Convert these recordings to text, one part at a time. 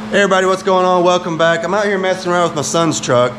Hey everybody, what's going on? Welcome back. I'm out here messing around with my son's truck.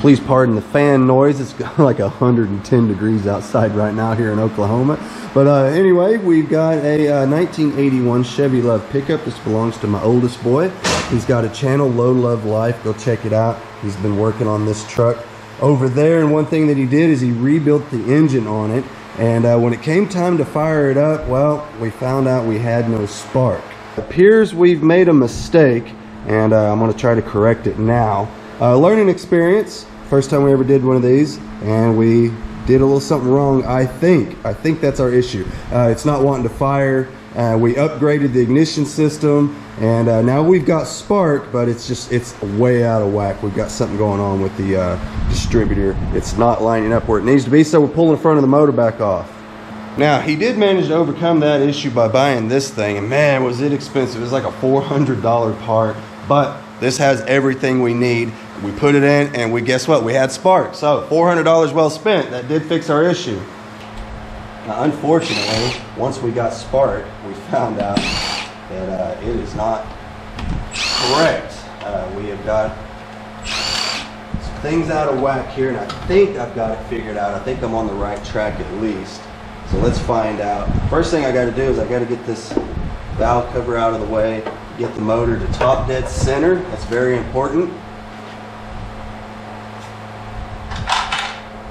Please pardon the fan noise. It's like 110 degrees outside right now here in Oklahoma. But anyway, we've got a 1981 Chevy Love pickup. This belongs to my oldest boy. He's got a channel, Low Love Life. Go check it out. He's been working on this truck over there. And one thing that he did is he rebuilt the engine on it. And when it came time to fire it up, well, we found out we had no spark. It appears we've made a mistake. And I'm going to try to correct it now. Learning experience, first time we ever did one of these, and we did a little something wrong. I think that's our issue. It's not wanting to fire. We upgraded the ignition system, and now we've got spark, but it's way out of whack. We've got something going on with the distributor. It's not lining up where it needs to be, so we're pulling the front of the motor back off. Now, he did manage to overcome that issue by buying this thing, and man, was it expensive. It was like a $400 part. But this has everything we need. We put it in and guess what? We had spark. So $400 well spent. That did fix our issue. Now, unfortunately, once we got spark, we found out that it is not correct. We have got some things out of whack here, and I think I've got it figured out. I think I'm on the right track at least. So let's find out. First thing I got to do is I got to get this valve cover out of the way. Get the motor to top dead center. That's very important.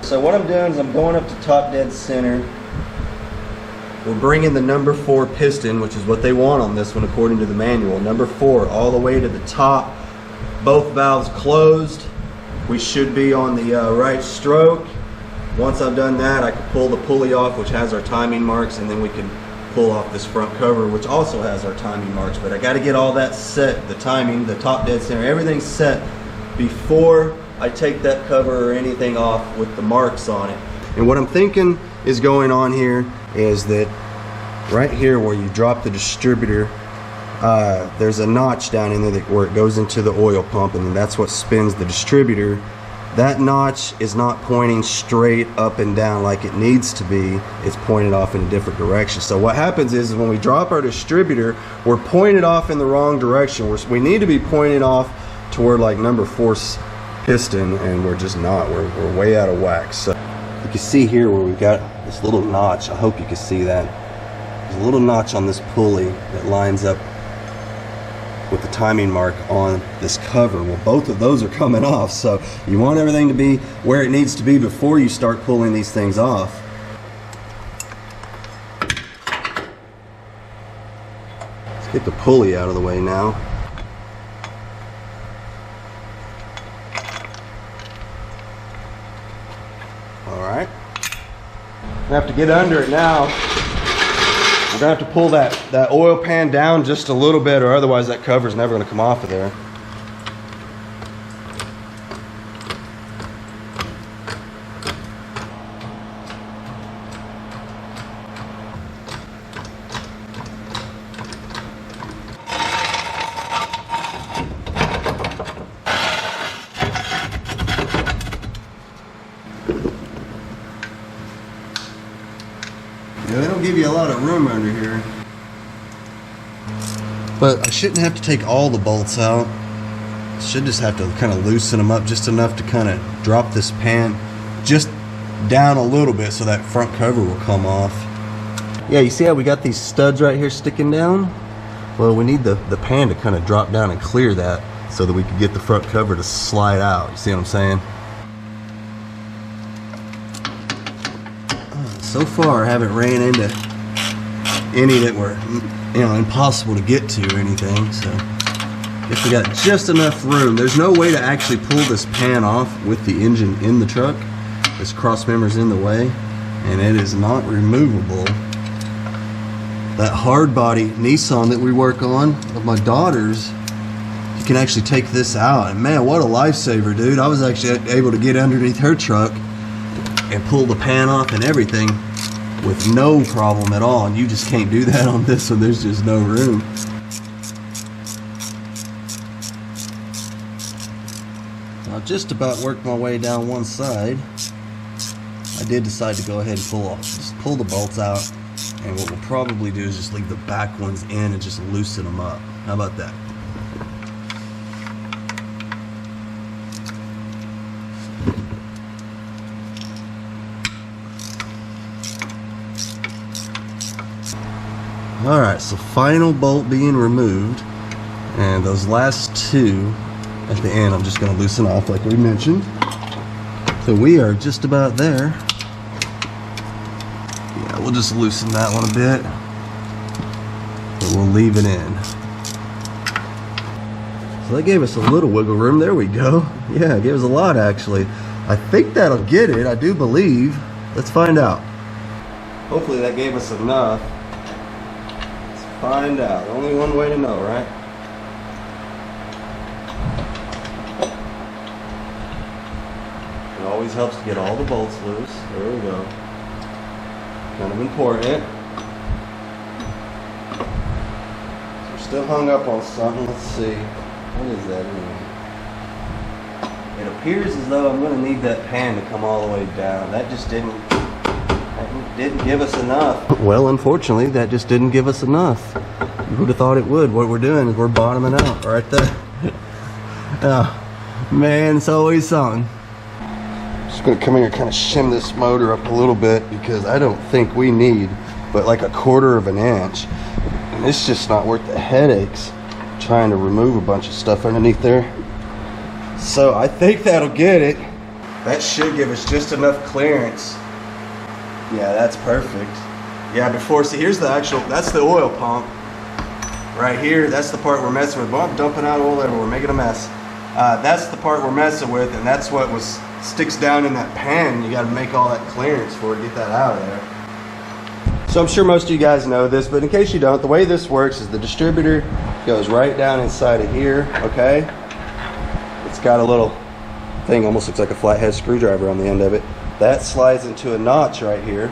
So what I'm doing is I'm going up to top dead center. We're bringing the number 4 piston, which is what they want on this one according to the manual. Number 4 all the way to the top. Both valves closed. We should be on the right stroke. Once I've done that, I can pull the pulley off, which has our timing marks, and then we can pull off this front cover, which also has our timing marks. But I got to get all that set, the timing, the top dead center, everything set before I take that cover or anything off with the marks on it. And what I'm thinking is going on here is that right here where you drop the distributor, there's a notch down in there where it goes into the oil pump, and that's what spins the distributor. That notch is not pointing straight up and down like it needs to be. It's pointed off in a different direction. So what happens is when we drop our distributor, we're pointed off in the wrong direction. We need to be pointed off toward like number 4's piston, and we're just not. We're way out of whack. So you can see here where we've got this little notch. I hope you can see that. There's a little notch on this pulley that lines up with the timing mark on this cover. Well, both of those are coming off, so you want everything to be where it needs to be before you start pulling these things off. Let's get the pulley out of the way now. Alright. I have to get under it now. We're going to have to pull that oil pan down just a little bit, or otherwise that cover's never going to come off of there. Yeah, they don't give you a lot of room under here. But I shouldn't have to take all the bolts out. I should just have to kind of loosen them up just enough to kind of drop this pan just down a little bit so that front cover will come off. Yeah, you see how we got these studs right here sticking down? Well, we need the pan to kind of drop down and clear that so that we can get the front cover to slide out. You see what I'm saying? So far, I haven't ran into any that were, impossible to get to or anything. So, guess we got just enough room. There's no way to actually pull this pan off with the engine in the truck. This cross member's in the way, and it is not removable. That Hardbody Nissan that we work on of my daughter's, you can actually take this out. And man, what a lifesaver, dude! I was actually able to get underneath her truck and pull the pan off and everything with no problem at all, and you just can't do that on this one. There's just no room. I've just about worked my way down one side. I did decide to go ahead and pull the bolts out, and what we'll probably do is just leave the back ones in and just loosen them up. How about that? All right, so final bolt being removed, and those last two at the end I'm just going to loosen off like we mentioned. So we are just about there. Yeah, we'll just loosen that one a bit, but we'll leave it in. So that gave us a little wiggle room. There we go. Yeah, it gave us a lot actually. I think that'll get it, I do believe. Let's find out. Hopefully that gave us enough. Let's find out. Only one way to know, right? It always helps to get all the bolts loose. There we go. Kind of important. So we're still hung up on something. Let's see. What is that anyway? It appears as though I'm going to need that pan to come all the way down. That just didn't give us enough. Well, unfortunately, that just didn't give us enough. You would have thought it would. What we're doing is we're bottoming out right there. Oh, man, it's always something. Just going to come here and kind of shim this motor up a little bit because I don't think we need but like 1/4 of an inch. And it's just not worth the headaches trying to remove a bunch of stuff underneath there. So I think that'll get it. That should give us just enough clearance. Yeah, that's perfect. Yeah, before, see here's the actual, that's the oil pump. Right here, that's the part we're messing with. Well, I'm dumping out oil everywhere, we're making a mess. That's the part we're messing with, and that's what sticks down in that pan. You gotta make all that clearance for it, get that out of there. So I'm sure most of you guys know this, but in case you don't, the way this works is the distributor goes right down inside of here, okay? It's got a little thing, almost looks like a flathead screwdriver on the end of it. That slides into a notch right here.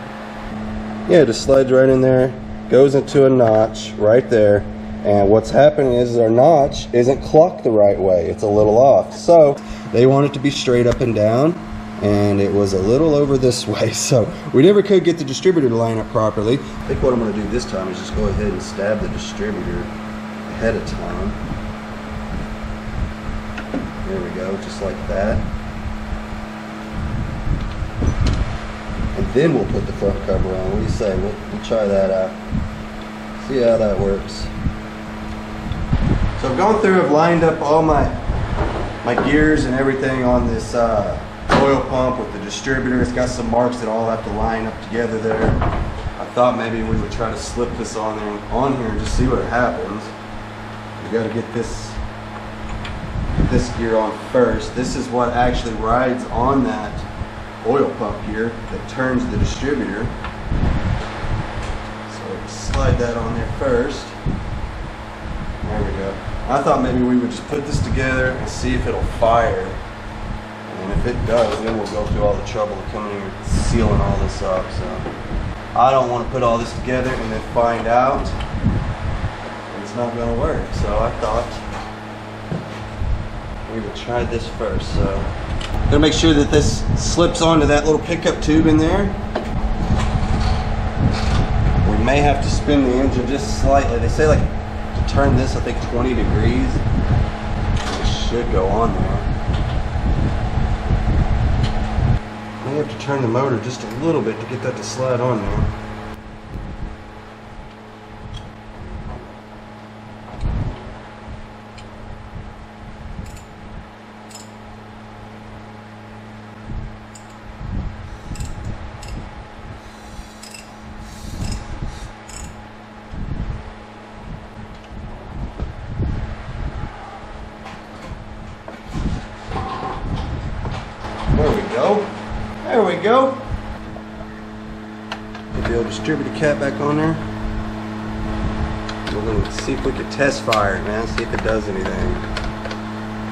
Yeah, it just slides right in there, goes into a notch right there. And what's happening is our notch isn't clocked the right way. It's a little off. So they want it to be straight up and down, and it was a little over this way. So we never could get the distributor to line up properly. I think what I'm going to do this time is just go ahead and stab the distributor ahead of time. There we go, just like that. And then we'll put the front cover on. What do you say? We'll try that out. See how that works. So I've gone through, I've lined up all my gears and everything on this oil pump with the distributor. It's got some marks that all have to line up together there. I thought maybe we would try to slip this on here and just see what happens. We got to get this gear on first. This is what actually rides on that oil pump here that turns the distributor. So slide that on there first. There we go. I thought maybe we would just put this together and see if it'll fire. And if it does, then we'll go through all the trouble of coming here and sealing all this up. So I don't want to put all this together and then find out it's not going to work. So I thought we would try this first. So I'm going to make sure that this slips onto that little pickup tube in there. We may have to spin the engine just slightly. They say like to turn this, I think 20 degrees. It should go on there. May have to turn the motor just a little bit to get that to slide on there. There we go. Get the old distributor cap back on there. We're going to see if we can test fire it, man. See if it does anything.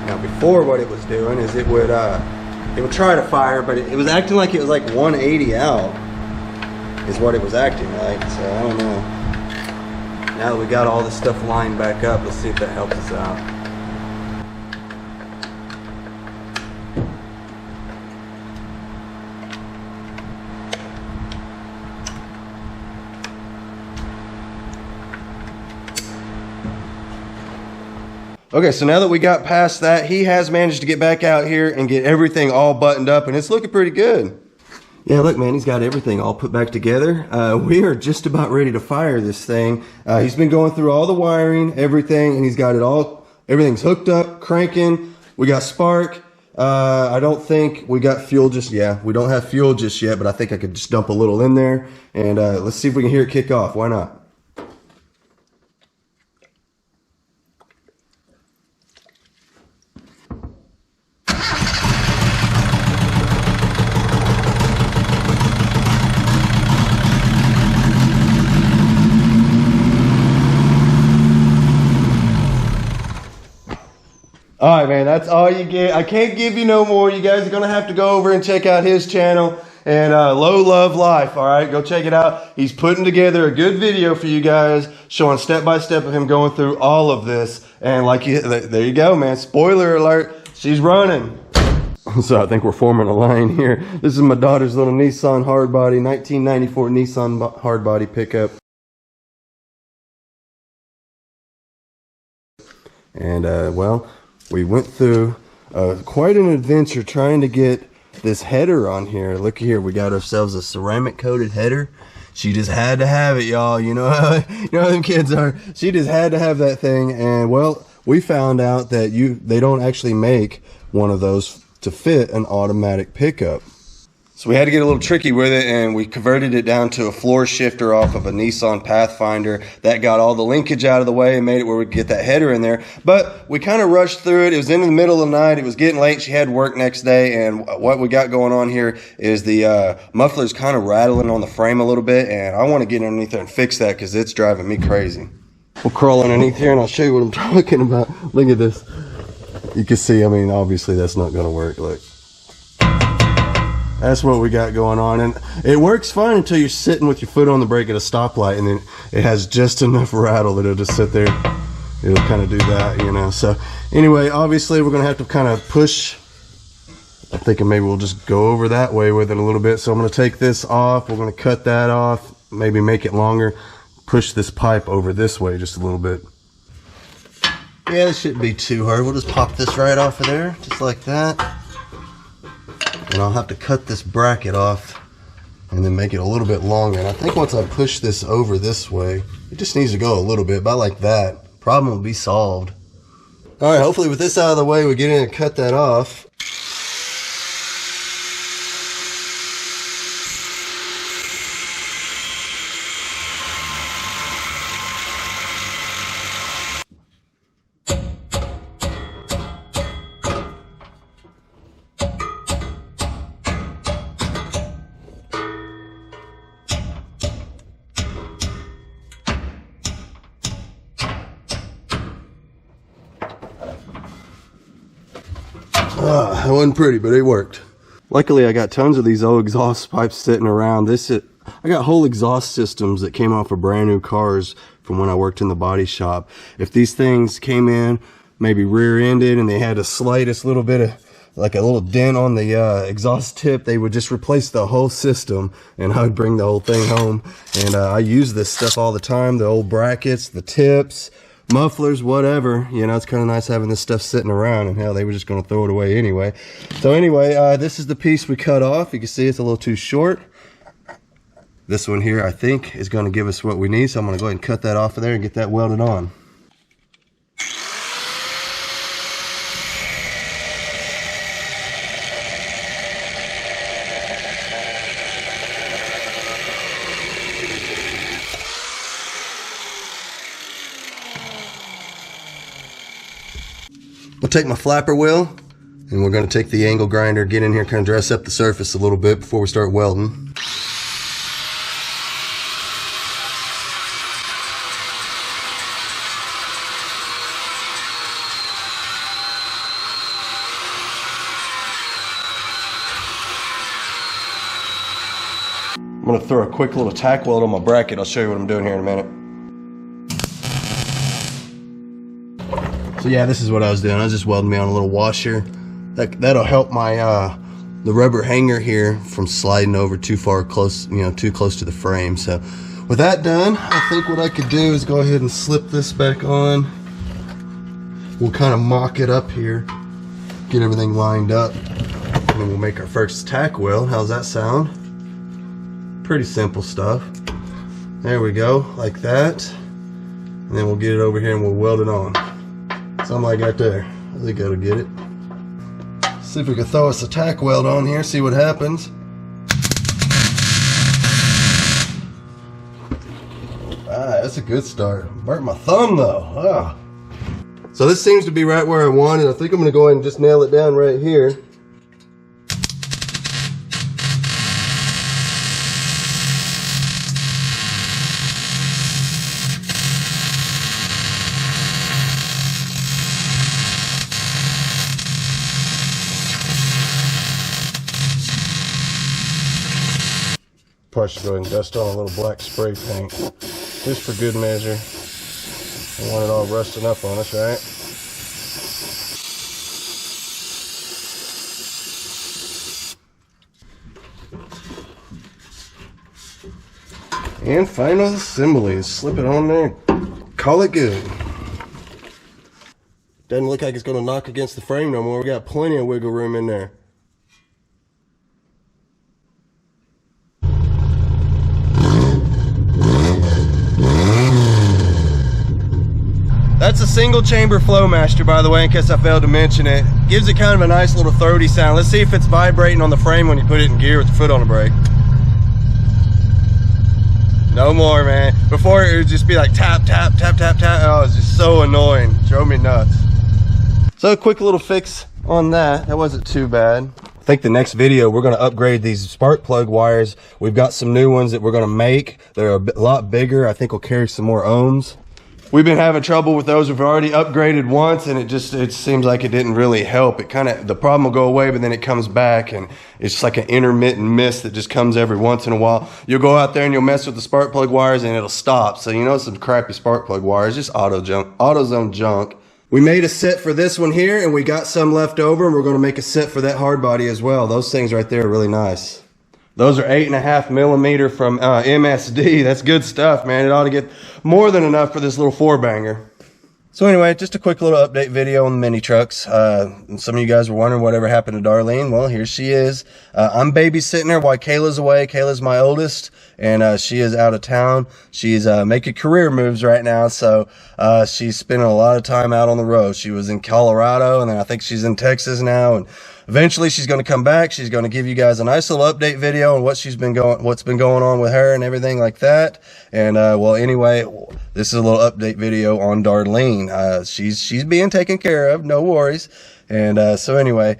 Now, before what it was doing is it would try to fire, but it was acting like it was like 180 out. Is what it was acting like. So I don't know. Now that we got all this stuff lined back up, let's see if that helps us out. Okay, so now that we got past that, he has managed to get back out here and get everything all buttoned up, and it's looking pretty good. Yeah, look, man, he's got everything all put back together. We are just about ready to fire this thing. He's been going through all the wiring, everything, and he's got it all. Everything's hooked up, cranking. We got spark. I don't think we got fuel just yet. We don't have fuel just yet, but I think I could just dump a little in there. And let's see if we can hear it kick off. Why not? All right, man, that's all you get. I can't give you no more. You guys are going to have to go over and check out his channel and Low Love Life. All right, go check it out. He's putting together a good video for you guys showing step by step of him going through all of this. And like there you go, man. Spoiler alert, she's running. So I think we're forming a line here. This is my daughter's little Nissan Hardbody, 1994 Nissan Hardbody pickup. And well, we went through quite an adventure trying to get this header on here. Look here, we got ourselves a ceramic coated header. She just had to have it, y'all. You know how them kids are. She just had to have that thing. And well, we found out that they don't actually make one of those to fit an automatic pickup. So we had to get a little tricky with it, and we converted it down to a floor shifter off of a Nissan Pathfinder. That got all the linkage out of the way and made it where we could get that header in there. But we kind of rushed through it. It was in the middle of the night. It was getting late. She had work next day, and what we got going on here is the muffler's kind of rattling on the frame a little bit, and I want to get underneath there and fix that because it's driving me crazy. We'll crawl underneath here, and I'll show you what I'm talking about. Look at this. You can see, I mean, obviously that's not going to work. Look. That's what we got going on, and it works fine until you're sitting with your foot on the brake at a stoplight, and then it has just enough rattle that it'll just sit there. It'll kind of do that, you know. So anyway, obviously we're gonna have to kind of push. I'm thinking maybe we'll just go over that way with it a little bit. So I'm gonna take this off. We're gonna cut that off, maybe make it longer. Push this pipe over this way just a little bit. Yeah, this shouldn't be too hard. We'll just pop this right off of there, just like that. And I'll have to cut this bracket off and then make it a little bit longer. And I think once I push this over this way, it just needs to go a little bit, about like that. Problem will be solved. All right, hopefully with this out of the way, we get in and cut that off. It wasn't pretty, but it worked. Luckily, I got tons of these old exhaust pipes sitting around. I got whole exhaust systems that came off of brand new cars from when I worked in the body shop. If these things came in, maybe rear-ended, and they had the slightest little bit of, like a little dent on the exhaust tip, they would just replace the whole system, and I would bring the whole thing home. And I use this stuff all the time, the old brackets, the tips, mufflers, whatever. You know, it's kind of nice having this stuff sitting around, and hell, they were just going to throw it away anyway. So anyway, this is the piece we cut off. You can see it's a little too short. This one here, I think, is going to give us what we need, so I'm going to go ahead and cut that off of there and get that welded on. We'll take my flapper wheel, and we're going to take the angle grinder, get in here, kind of dress up the surface a little bit before we start welding. I'm going to throw a quick little tack weld on my bracket. I'll show you what I'm doing here in a minute. So yeah, this is what I was doing. I was just welding me on a little washer. That'll help my the rubber hanger here from sliding over too far close, you know, too close to the frame. So with that done, I think what I could do is go ahead and slip this back on. We'll kind of mock it up here, get everything lined up, and then we'll make our first tack weld. How's that sound? Pretty simple stuff. There we go, like that. And then we'll get it over here and we'll weld it on. Something like that there. I think that'll get it. See if we can throw us a tack weld on here, see what happens. Ah, that's a good start. Burnt my thumb though. Ah. So this seems to be right where I want it. I think I'm gonna go ahead and just nail it down right here. Probably should go ahead and dust on a little black spray paint, just for good measure. Don't want it all rusting up on us, right? And final assembly. Slip it on there, call it good. Doesn't look like it's going to knock against the frame no more. We got plenty of wiggle room in there. That's a single chamber Flowmaster, by the way, in case I failed to mention it. Gives it kind of a nice little throaty sound. Let's see if it's vibrating on the frame when you put it in gear with the foot on the brake. No more, man. Before it would just be like tap, tap, tap, tap, tap. Oh, it's just so annoying. Drove me nuts. So a quick little fix on that. That wasn't too bad. I think the next video we're going to upgrade these spark plug wires. We've got some new ones that we're going to make. They're a lot bigger. I think we'll carry some more ohms. We've been having trouble with those. We've already upgraded once and it seems like it didn't really help. It kind of, the problem will go away, but then it comes back and it's just like an intermittent miss that just comes every once in a while. You'll go out there and you'll mess with the spark plug wires and it'll stop. So you know, some crappy spark plug wires, just AutoZone junk. We made a set for this one here and we got some left over and we're going to make a set for that Hardbody as well. Those things right there are really nice. Those are 8.5 millimeter from MSD. That's good stuff, man. It ought to get more than enough for this little 4-banger. So anyway, just a quick little update video on the mini trucks. Some of you guys were wondering whatever happened to Darlene. Well, here she is. I'm babysitting her while Kayla's away. Kayla's my oldest, and she is out of town. She's making career moves right now, so she's spending a lot of time out on the road. She was in Colorado, and then I think she's in Texas now, and eventually she's going to come back. She's going to give you guys a nice little update video on what's been going on with her and everything like that. And well, anyway, this is a little update video on Darlene. She's being taken care of, no worries. And so anyway,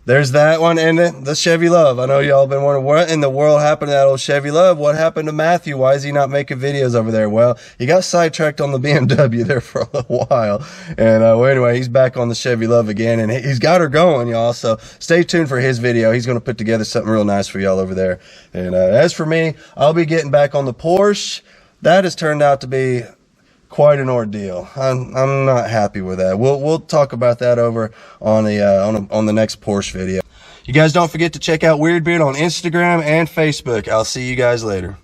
there's that one. And the Chevy Love. I know y'all been wondering what in the world happened to that old Chevy Love. What happened to Matthew? Why is he not making videos over there? Well, he got sidetracked on the BMW there for a little while. And well, anyway, he's back on the Chevy Love again, and he's got her going, y'all. So stay tuned for his video. He's going to put together something real nice for y'all over there. And as for me, I'll be getting back on the Porsche. That has turned out to be quite an ordeal. I'm not happy with that. We'll talk about that over on the next Porsche video. You guys don't forget to check out Weirdbeard on Instagram and Facebook. I'll see you guys later.